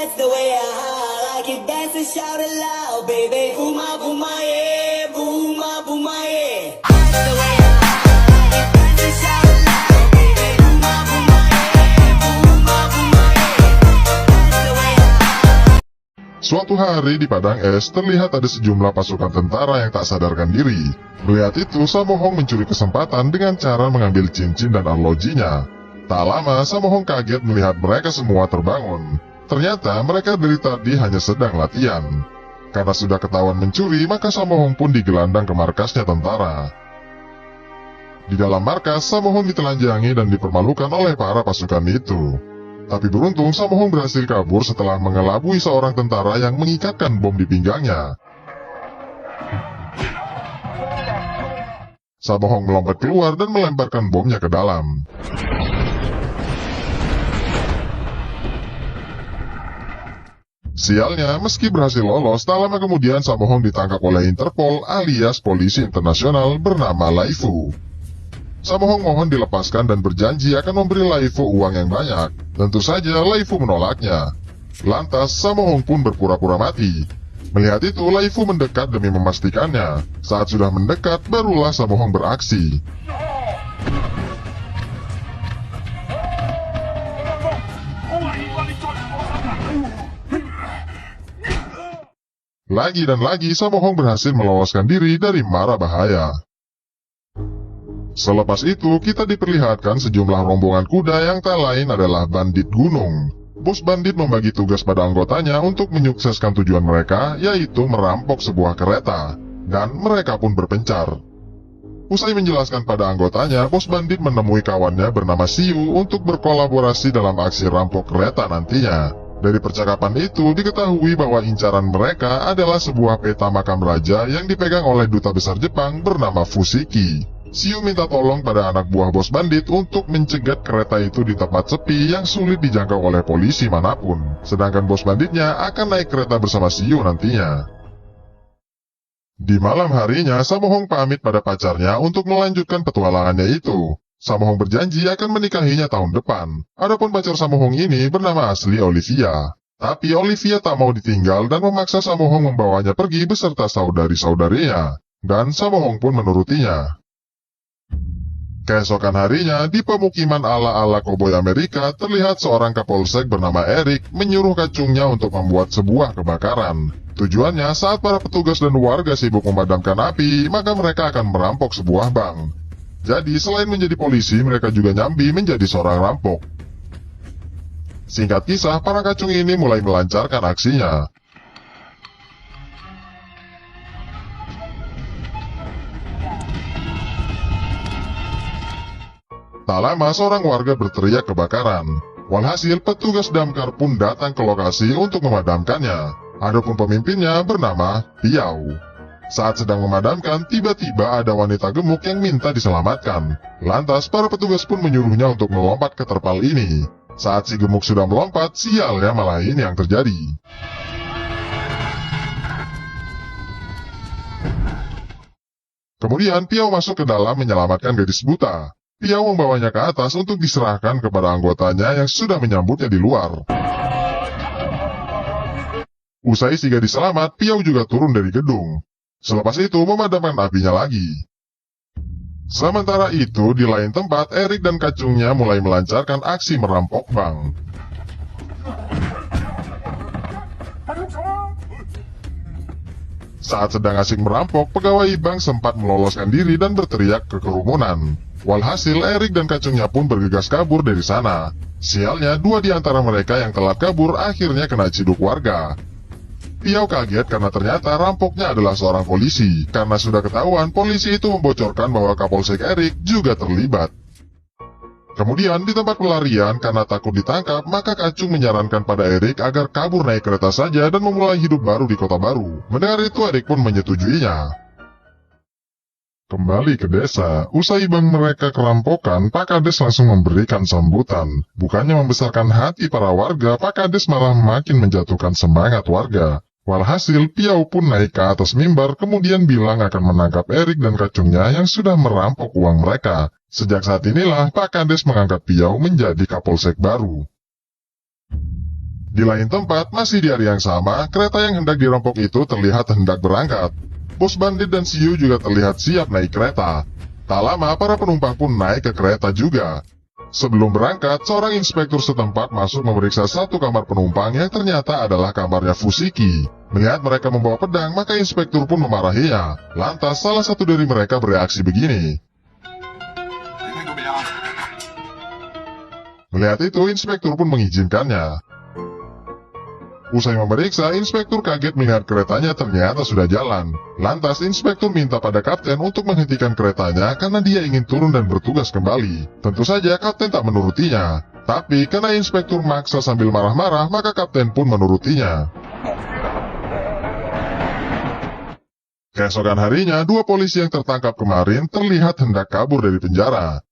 That's the way I like it. Dance and shout it loud, baby. Booma, booma, yeah. Booma, booma, yeah. That's the way I like it. Dance and shout it loud, baby. Booma, booma, yeah. Booma, booma, yeah. That's the way I. Suatu hari di padang es, terlihat ada sejumlah pasukan tentara yang tak sadarkan diri. Melihat itu, Samohong mencuri kesempatan dengan cara mengambil cincin dan arlojinya. Tak lama, Samohong kaget melihat mereka semua terbangun. Ternyata mereka dari tadi hanya sedang latihan. Karena sudah ketahuan mencuri, maka Samohong pun digelandang ke markasnya tentara. Di dalam markas, Samohong ditelanjangi dan dipermalukan oleh para pasukan itu. Tapi beruntung, Samohong berhasil kabur setelah mengelabui seorang tentara yang mengikatkan bom di pinggangnya. Samohong melompat keluar dan melemparkan bomnya ke dalam. Sialnya, meski berhasil lolos, tak lama kemudian Samohong ditangkap oleh Interpol alias Polisi Internasional bernama Lai Fu. Samohong mohon dilepaskan dan berjanji akan memberi Lai Fu uang yang banyak. Tentu saja Lai Fu menolaknya. Lantas Samohong pun berpura-pura mati. Melihat itu, Lai Fu mendekat demi memastikannya. Saat sudah mendekat, barulah Samohong beraksi. Lagi dan lagi, Samohong berhasil meloloskan diri dari mara bahaya. Selepas itu, kita diperlihatkan sejumlah rombongan kuda yang tak lain adalah bandit gunung. Bos bandit membagi tugas pada anggotanya untuk menyukseskan tujuan mereka, yaitu merampok sebuah kereta. Dan mereka pun berpencar. Usai menjelaskan pada anggotanya, bos bandit menemui kawannya bernama Siu untuk berkolaborasi dalam aksi rampok kereta nantinya. Dari percakapan itu, diketahui bahwa incaran mereka adalah sebuah peta makam raja yang dipegang oleh duta besar Jepang bernama Fushiki. Siu minta tolong pada anak buah bos bandit untuk mencegat kereta itu di tempat sepi yang sulit dijangkau oleh polisi manapun. Sedangkan bos banditnya akan naik kereta bersama Siu nantinya. Di malam harinya, Samohong pamit pada pacarnya untuk melanjutkan petualangannya itu. Samohong berjanji akan menikahinya tahun depan. Adapun pacar Samohong ini bernama asli Olivia. Tapi Olivia tak mau ditinggal dan memaksa Samohong membawanya pergi beserta saudari-saudarinya. Dan Samohong pun menurutinya. Keesokan harinya, di pemukiman ala-ala koboi Amerika, terlihat seorang kapolsek bernama Eric menyuruh kacungnya untuk membuat sebuah kebakaran. Tujuannya, saat para petugas dan warga sibuk memadamkan api, maka mereka akan merampok sebuah bank. Jadi, selain menjadi polisi, mereka juga nyambi menjadi seorang rampok. Singkat kisah, para kacung ini mulai melancarkan aksinya. Tak lama, seorang warga berteriak kebakaran. Walhasil, petugas damkar pun datang ke lokasi untuk memadamkannya. Adapun pemimpinnya bernama Piau. Saat sedang memadamkan, tiba-tiba ada wanita gemuk yang minta diselamatkan. Lantas, para petugas pun menyuruhnya untuk melompat ke terpal ini. Saat si gemuk sudah melompat, sialnya malah ini yang terjadi. Kemudian, Piau masuk ke dalam menyelamatkan gadis buta. Piau membawanya ke atas untuk diserahkan kepada anggotanya yang sudah menyambutnya di luar. Usai si gadis selamat, Piau juga turun dari gedung. Selepas itu, memadamkan apinya lagi. Sementara itu, di lain tempat, Eric dan kacungnya mulai melancarkan aksi merampok bank. Saat sedang asik merampok, pegawai bank sempat meloloskan diri dan berteriak ke kerumunan. Walhasil, Eric dan kacungnya pun bergegas kabur dari sana. Sialnya, dua di antara mereka yang telat kabur akhirnya kena ciduk warga. Piau kaget karena ternyata rampoknya adalah seorang polisi. Karena sudah ketahuan, polisi itu membocorkan bahwa Kapolsek Eric juga terlibat. Kemudian di tempat pelarian, karena takut ditangkap, maka kacung menyarankan pada Eric agar kabur naik kereta saja dan memulai hidup baru di kota baru. Mendengar itu, Eric pun menyetujuinya. Kembali ke desa, usai bank mereka kerampokan, Pak Kades langsung memberikan sambutan. Bukannya membesarkan hati para warga, Pak Kades malah makin menjatuhkan semangat warga. Walhasil, Piau pun naik ke atas mimbar kemudian bilang akan menangkap Eric dan kacungnya yang sudah merampok uang mereka. Sejak saat inilah Pak Kades mengangkat Piau menjadi Kapolsek baru. Di lain tempat, masih di hari yang sama, kereta yang hendak dirampok itu terlihat hendak berangkat. Bos bandit dan Siu juga terlihat siap naik kereta. Tak lama, para penumpang pun naik ke kereta juga. Sebelum berangkat, seorang inspektur setempat masuk memeriksa satu kamar penumpang yang ternyata adalah kamarnya Fusiki. Melihat mereka membawa pedang, maka inspektur pun memarahinya. Lantas, salah satu dari mereka bereaksi begini. Melihat itu, inspektur pun mengizinkannya. Usai memeriksa, inspektur kaget melihat keretanya ternyata sudah jalan. Lantas, inspektur minta pada kapten untuk menghentikan keretanya karena dia ingin turun dan bertugas kembali. Tentu saja kapten tak menurutinya. Tapi, karena inspektur maksa sambil marah-marah, maka kapten pun menurutinya. Keesokan harinya, dua polisi yang tertangkap kemarin terlihat hendak kabur dari penjara.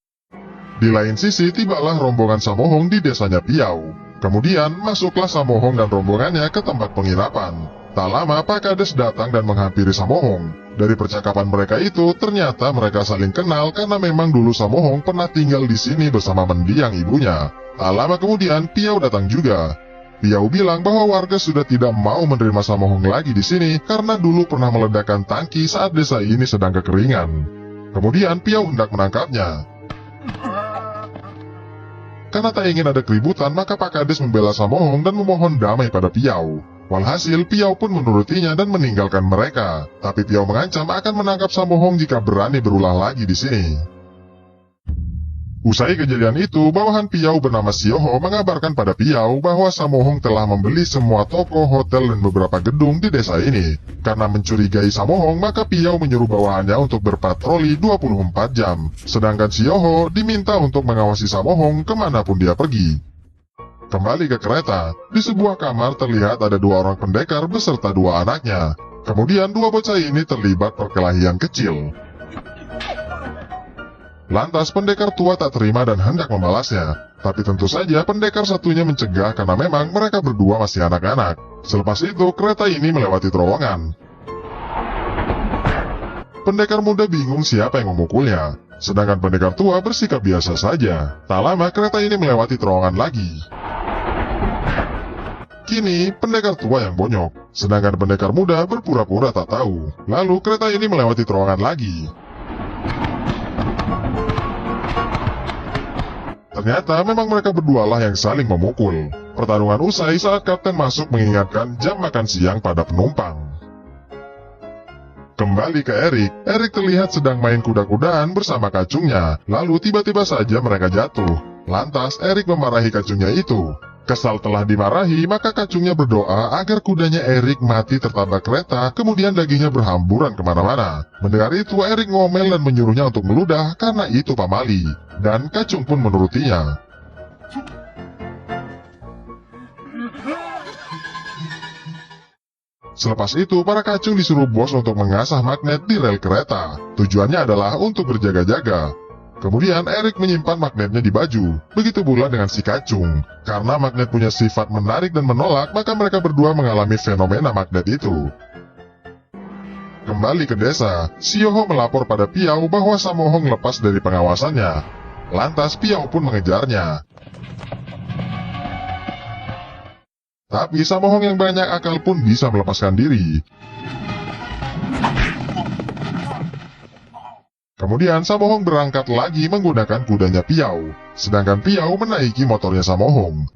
Di lain sisi, tibalah rombongan Samohong di desanya Piau. Kemudian, masuklah Samohong dan rombongannya ke tempat penginapan. Tak lama, Pak Kades datang dan menghampiri Samohong. Dari percakapan mereka itu, ternyata mereka saling kenal karena memang dulu Samohong pernah tinggal di sini bersama mendiang ibunya. Tak lama kemudian, Piau datang juga. Piau bilang bahwa warga sudah tidak mau menerima Samohong lagi di sini karena dulu pernah meledakkan tangki saat desa ini sedang kekeringan. Kemudian, Piau hendak menangkapnya. Karena tak ingin ada keributan, maka Pak Kades membela Samohong dan memohon damai pada Piau. Walhasil, Piau pun menurutinya dan meninggalkan mereka. Tapi Piau mengancam akan menangkap Samohong jika berani berulah lagi di sini. Usai kejadian itu, bawahan Piau bernama Sioho mengabarkan pada Piau bahwa Samohong telah membeli semua toko, hotel, dan beberapa gedung di desa ini. Karena mencurigai Samohong, maka Piau menyuruh bawahannya untuk berpatroli 24 jam. Sedangkan Sioho diminta untuk mengawasi Samohong kemanapun dia pergi. Kembali ke kereta, di sebuah kamar terlihat ada dua orang pendekar beserta dua anaknya. Kemudian dua bocah ini terlibat perkelahian kecil. Lantas pendekar tua tak terima dan hendak membalasnya. Tapi tentu saja pendekar satunya mencegah karena memang mereka berdua masih anak-anak. Selepas itu kereta ini melewati terowongan. Pendekar muda bingung siapa yang memukulnya. Sedangkan pendekar tua bersikap biasa saja. Tak lama kereta ini melewati terowongan lagi. Kini pendekar tua yang bonyok. Sedangkan pendekar muda berpura-pura tak tahu. Lalu kereta ini melewati terowongan lagi. Ternyata memang mereka berdualah yang saling memukul. Pertarungan usai saat kapten masuk mengingatkan jam makan siang pada penumpang. Kembali ke Erik. Erik terlihat sedang main kuda-kudaan bersama kacungnya. Lalu tiba-tiba saja mereka jatuh. Lantas Erik memarahi kacungnya itu. Kesal telah dimarahi, maka kacungnya berdoa agar kudanya Erik mati tertabrak kereta, kemudian dagingnya berhamburan kemana-mana. Mendengar itu, Erik ngomel dan menyuruhnya untuk meludah karena itu pamali. Dan kacung pun menurutinya. Selepas itu, para kacung disuruh bos untuk mengasah magnet di rel kereta. Tujuannya adalah untuk berjaga-jaga. Kemudian Erik menyimpan magnetnya di baju. Begitu pula dengan si kacung. Karena magnet punya sifat menarik dan menolak, maka mereka berdua mengalami fenomena magnet itu. Kembali ke desa, Sioho melapor pada Piau bahwa Samohong lepas dari pengawasannya. Lantas Piau pun mengejarnya. Tapi Samohong yang banyak akal pun bisa melepaskan diri. Kemudian Samohong berangkat lagi menggunakan kudanya Piau, sedangkan Piau menaiki motornya Samohong.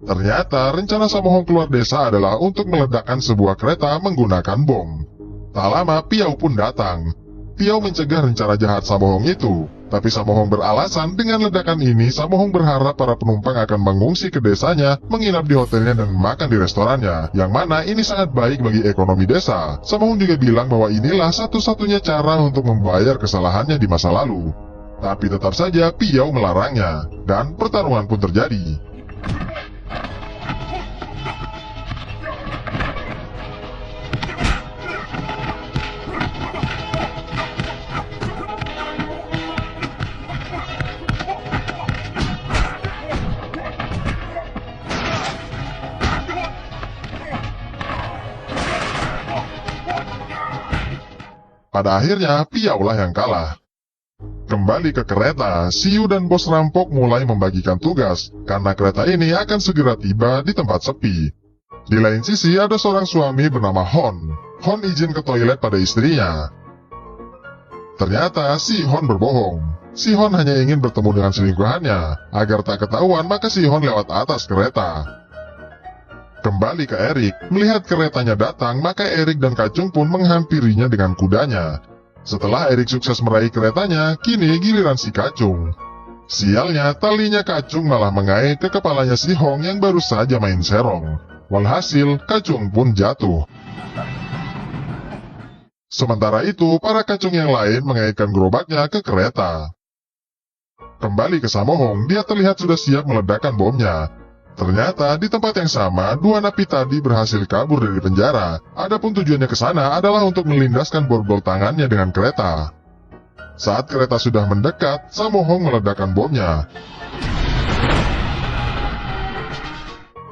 Ternyata rencana Samohong keluar desa adalah untuk meledakkan sebuah kereta menggunakan bom. Tak lama Piau pun datang. Piau mencegah rencana jahat Samohong itu. Tapi Samohong beralasan dengan ledakan ini Samohong berharap para penumpang akan mengungsi ke desanya, menginap di hotelnya dan makan di restorannya, yang mana ini sangat baik bagi ekonomi desa. Samohong juga bilang bahwa inilah satu-satunya cara untuk membayar kesalahannya di masa lalu. Tapi tetap saja Piau melarangnya, dan pertarungan pun terjadi. Pada akhirnya, Piaulah yang kalah. Kembali ke kereta, Siu dan bos rampok mulai membagikan tugas, karena kereta ini akan segera tiba di tempat sepi. Di lain sisi ada seorang suami bernama Hon. Hon izin ke toilet pada istrinya. Ternyata si Hon berbohong. Si Hon hanya ingin bertemu dengan selingkuhannya. Agar tak ketahuan, maka si Hon lewat atas kereta. Kembali ke Erik, melihat keretanya datang, maka Erik dan Kacung pun menghampirinya dengan kudanya. Setelah Erik sukses meraih keretanya, kini giliran si Kacung. Sialnya, talinya Kacung malah mengait ke kepalanya si Hong yang baru saja main serong. Walhasil, Kacung pun jatuh. Sementara itu, para Kacung yang lain mengaitkan gerobaknya ke kereta. Kembali ke Samohong, dia terlihat sudah siap meledakkan bomnya. Ternyata di tempat yang sama, dua napi tadi berhasil kabur dari penjara. Adapun tujuannya ke sana adalah untuk melindaskan borgol tangannya dengan kereta. Saat kereta sudah mendekat, Samohong meledakkan bomnya.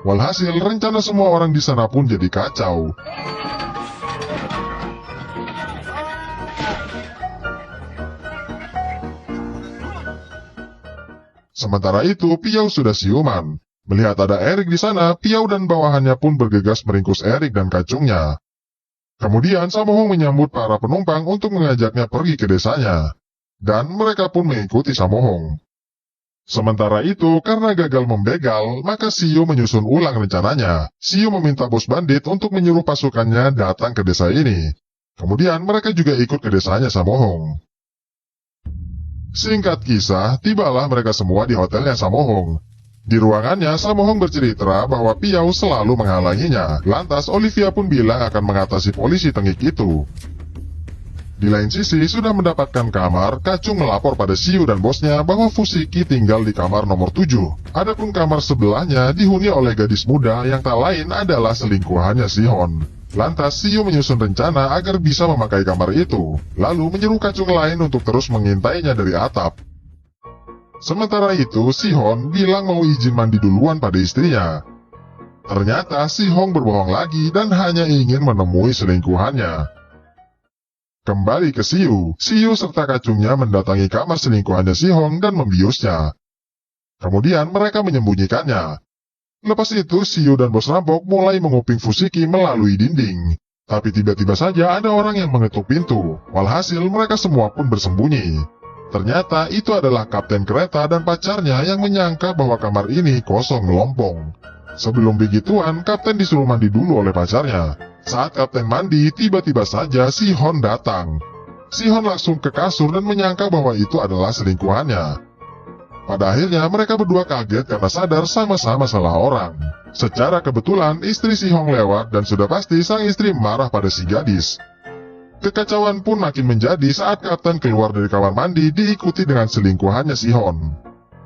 Walhasil, rencana semua orang di sana pun jadi kacau. Sementara itu, Piau sudah siuman. Melihat ada Erik di sana, Piau dan bawahannya pun bergegas meringkus Erik dan Kacungnya. Kemudian Samohong menyambut para penumpang untuk mengajaknya pergi ke desanya. Dan mereka pun mengikuti Samohong. Sementara itu, karena gagal membegal, maka Siu menyusun ulang rencananya. Siu meminta bos bandit untuk menyuruh pasukannya datang ke desa ini. Kemudian mereka juga ikut ke desanya Samohong. Singkat kisah, tibalah mereka semua di hotelnya Samohong. Di ruangannya, Samohong bercerita bahwa Piau selalu menghalanginya. Lantas, Olivia pun bilang akan mengatasi polisi tengik itu. Di lain sisi, sudah mendapatkan kamar, Kacung melapor pada Siu dan bosnya bahwa Fusiki tinggal di kamar nomor 7. Adapun kamar sebelahnya dihuni oleh gadis muda yang tak lain adalah selingkuhannya Sihon. Lantas, Siu menyusun rencana agar bisa memakai kamar itu. Lalu menyuruh Kacung lain untuk terus mengintainya dari atap. Sementara itu, Si Hon bilang mau izin mandi duluan pada istrinya. Ternyata Si Hong berbohong lagi dan hanya ingin menemui selingkuhannya. Kembali ke Siu serta Kacungnya mendatangi kamar selingkuhannya Si Hong dan membiusnya. Kemudian mereka menyembunyikannya. Lepas itu, Siu dan bos rampok mulai menguping Fusiki melalui dinding. Tapi tiba-tiba saja ada orang yang mengetuk pintu. Walhasil mereka semua pun bersembunyi. Ternyata itu adalah kapten kereta dan pacarnya yang menyangka bahwa kamar ini kosong melompong. Sebelum begituan, kapten disuruh mandi dulu oleh pacarnya. Saat kapten mandi, tiba-tiba saja Si Hon datang. Si Hon langsung ke kasur dan menyangka bahwa itu adalah selingkuhannya. Pada akhirnya mereka berdua kaget karena sadar sama-sama salah orang. Secara kebetulan, istri Si Hong lewat dan sudah pasti sang istri marah pada si gadis. Kekacauan pun makin menjadi saat kapten keluar dari kamar mandi diikuti dengan selingkuhannya Si Hon.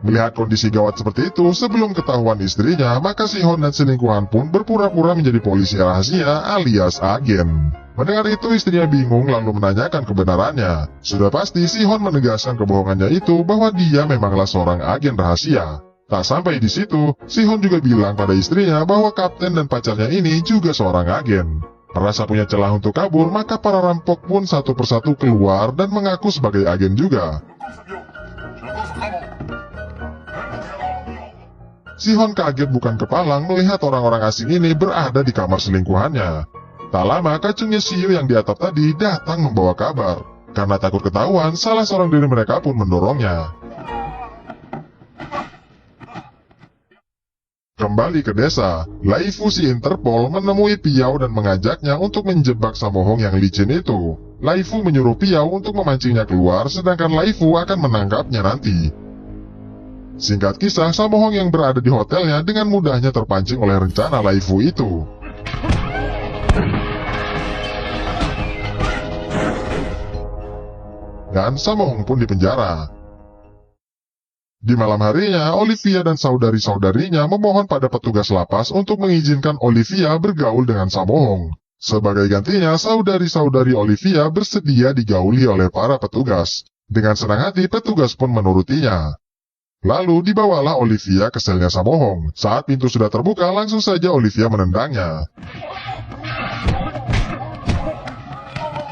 Melihat kondisi gawat seperti itu, sebelum ketahuan istrinya, maka Si Hon dan selingkuhan pun berpura-pura menjadi polisi rahasia alias agen. Mendengar itu, istrinya bingung lalu menanyakan kebenarannya. Sudah pasti Si Hon menegaskan kebohongannya itu bahwa dia memanglah seorang agen rahasia. Tak sampai di situ, Si Hon juga bilang pada istrinya bahwa kapten dan pacarnya ini juga seorang agen. Merasa punya celah untuk kabur, maka para rampok pun satu persatu keluar dan mengaku sebagai agen juga. Si Hon kaget bukan kepalang melihat orang-orang asing ini berada di kamar selingkuhannya. Tak lama, Kacungnya Siu yang di atap tadi datang membawa kabar. Karena takut ketahuan, salah seorang dari mereka pun mendorongnya. Kembali ke desa, Laifu si Interpol menemui Piau dan mengajaknya untuk menjebak Samohong yang licin itu. Laifu menyuruh Piau untuk memancingnya keluar, sedangkan Laifu akan menangkapnya nanti. Singkat kisah, Samohong yang berada di hotelnya dengan mudahnya terpancing oleh rencana Laifu itu. Dan Samohong pun dipenjara. Di malam harinya, Olivia dan saudari-saudarinya memohon pada petugas lapas untuk mengizinkan Olivia bergaul dengan Samohong. Sebagai gantinya, saudari-saudari Olivia bersedia digauli oleh para petugas. Dengan senang hati, petugas pun menurutinya. Lalu dibawalah Olivia ke selnya Samohong. Saat pintu sudah terbuka, langsung saja Olivia menendangnya.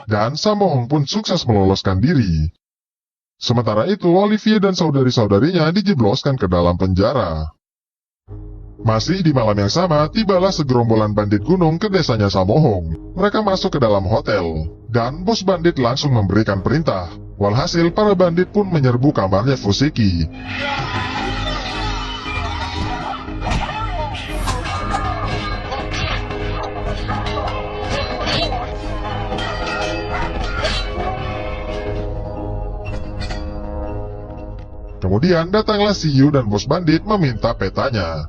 Dan Samohong pun sukses meloloskan diri. Sementara itu, Olivia dan saudari-saudarinya dijebloskan ke dalam penjara. Masih di malam yang sama, tibalah segerombolan bandit gunung ke desanya Samohong. Mereka masuk ke dalam hotel, dan bos bandit langsung memberikan perintah. Walhasil, para bandit pun menyerbu kamarnya Fusiki. Kemudian datanglah Shiyu dan bos bandit meminta petanya.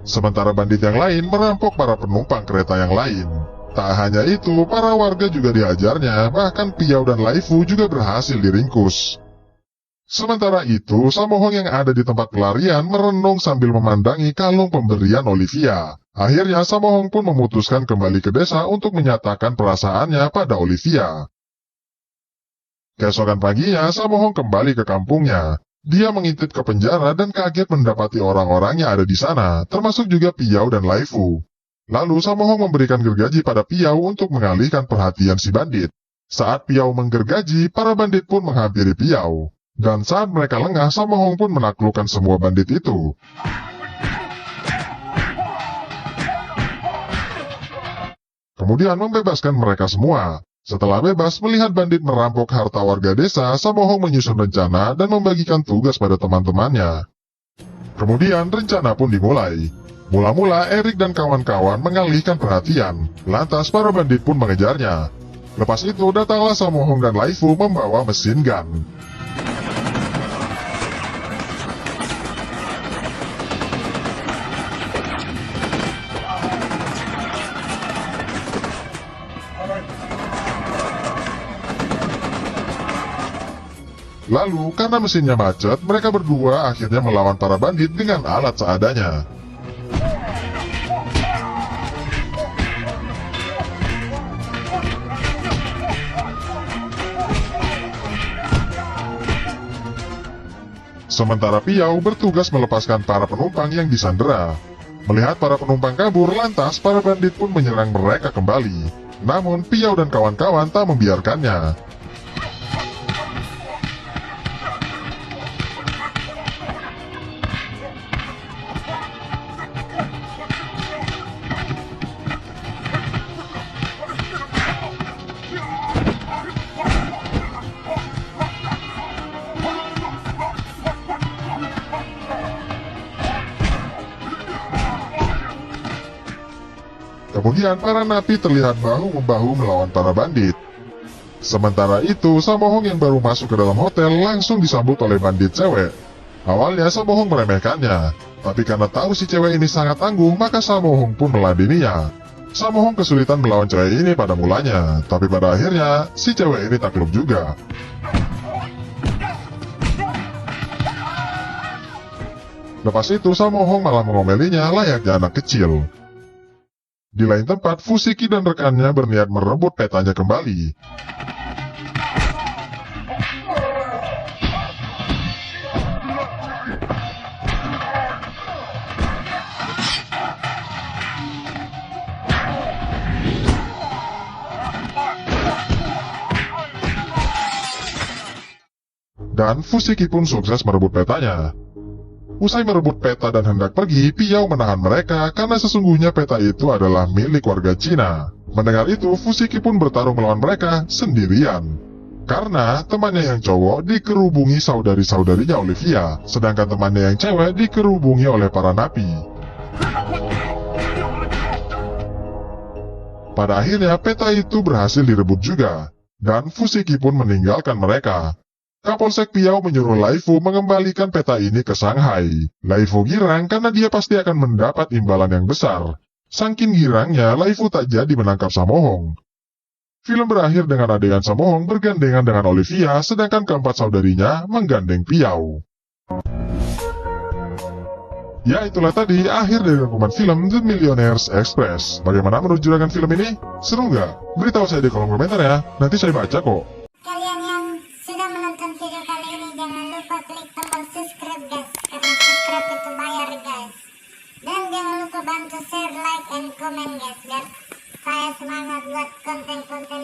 Sementara bandit yang lain merampok para penumpang kereta yang lain. Tak hanya itu, para warga juga dihajarnya, bahkan Piao dan Laifu juga berhasil diringkus. Sementara itu, Samohong yang ada di tempat pelarian merenung sambil memandangi kalung pemberian Olivia. Akhirnya Samohong pun memutuskan kembali ke desa untuk menyatakan perasaannya pada Olivia. Keesokan paginya, Samohong kembali ke kampungnya. Dia mengintip ke penjara dan kaget mendapati orang-orang yang ada di sana, termasuk juga Piao dan Laifu. Lalu Samohong memberikan gergaji pada Piao untuk mengalihkan perhatian si bandit. Saat Piao menggergaji, para bandit pun menghampiri Piao. Dan saat mereka lengah, Samohong pun menaklukkan semua bandit itu. Kemudian membebaskan mereka semua. Setelah bebas, melihat bandit merampok harta warga desa, Samohong menyusun rencana dan membagikan tugas pada teman-temannya. Kemudian rencana pun dimulai. Mula-mula Erik dan kawan-kawan mengalihkan perhatian, lantas para bandit pun mengejarnya. Lepas itu datanglah Samohong dan Laifu membawa mesin gun. Lalu, karena mesinnya macet, mereka berdua akhirnya melawan para bandit dengan alat seadanya. Sementara Piao bertugas melepaskan para penumpang yang disandera. Melihat para penumpang kabur, lantas para bandit pun menyerang mereka kembali. Namun, Piao dan kawan-kawan tak membiarkannya. Kemudian para napi terlihat bahu-membahu melawan para bandit. Sementara itu, Samohong yang baru masuk ke dalam hotel langsung disambut oleh bandit cewek. Awalnya Samohong meremehkannya, tapi karena tahu si cewek ini sangat tangguh, maka Samohong pun meladeninya. Samohong kesulitan melawan cewek ini pada mulanya, tapi pada akhirnya si cewek ini takluk juga. Lepas itu Samohong malah mengomelinya layaknya anak kecil. Di lain tempat, Fusiki dan rekannya berniat merebut petanya kembali. Dan Fusiki pun sukses merebut petanya. Usai merebut peta dan hendak pergi, Piao menahan mereka karena sesungguhnya peta itu adalah milik warga Cina. Mendengar itu, Fusiki pun bertarung melawan mereka sendirian. Karena temannya yang cowok dikerubungi saudari-saudarinya Olivia, sedangkan temannya yang cewek dikerubungi oleh para napi. Pada akhirnya peta itu berhasil direbut juga, dan Fusiki pun meninggalkan mereka. Kapolsek Piao menyuruh Laifu mengembalikan peta ini ke Shanghai. Laifu girang karena dia pasti akan mendapat imbalan yang besar. Saking girangnya, Laifu tak jadi menangkap Samohong. Film berakhir dengan adegan Samohong bergandengan dengan Olivia, sedangkan keempat saudarinya menggandeng Piao. Ya, itulah tadi akhir dari rangkuman film The Millionaire's Express. Bagaimana menurut juragan film ini? Seru nggak? Beritahu saya di kolom komentar ya, nanti saya baca kok. Kalian yang sudah menonton video kali ini jangan lupa klik tombol subscribe guys, karena subscribe itu bayar guys. Dan jangan lupa bantu share, like, and comment guys, biar saya semangat buat konten-konten